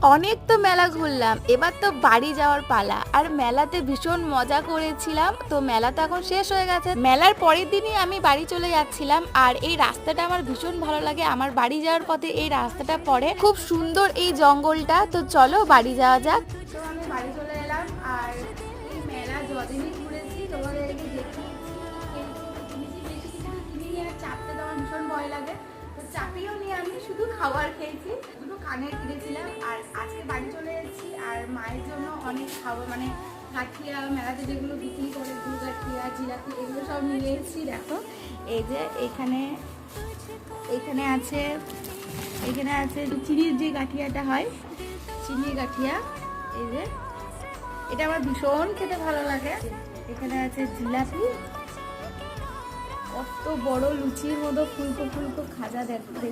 অনেক তো মেলা ঘুরলাম, এবার তো বাড়ি যাওয়ার পালা। আর মেলাতে ভীষণ মজা করেছিলাম। তো মেলা তো এখন শেষ হয়ে গেছে, মেলার পরের দিনই আমি বাড়ি চলে যাচ্ছিলাম। আর এই রাস্তাটা আমার ভীষণ ভালো লাগে, আমার বাড়ি যাওয়ার পথে এই রাস্তাটা পড়ে, খুব সুন্দর এই জঙ্গলটা। তো চলো বাড়ি যাওয়া যাক। তো আমি বাড়ি চলে এলাম। আর এই মেলা যদিনই ঘুরেছি তোমাদেরকে দেখিয়েছি, বেশি কিছু কিনিনি। আর চাপতে তো আমার ভীষণ ভয় লাগে, তো চাপিও নিয়ে আমি শুধু খাবার খেয়েছি, দুটো কানের কিনেছিলাম। আর আজকে বাড়ি চলে এসেছি। আর মায়ের জন্য অনেক খাবার, মানে গাঠিয়া মেলাতে যেগুলো বিক্রি করে, গুড় গাঠিয়া, জিলাপি, এগুলো সব নিয়ে এসেছি। দেখো এই যে এখানে এখানে আছে, এখানে আছে চিনির যে গাঠিয়াটা হয়, চিনির গাঠিয়া। এই যে এটা আমার ভীষণ খেতে ভালো লাগে। এখানে আছে জিলাপি, কত বড় লুচির মতো ফুলকো ফুলকো খাজা দেখতে।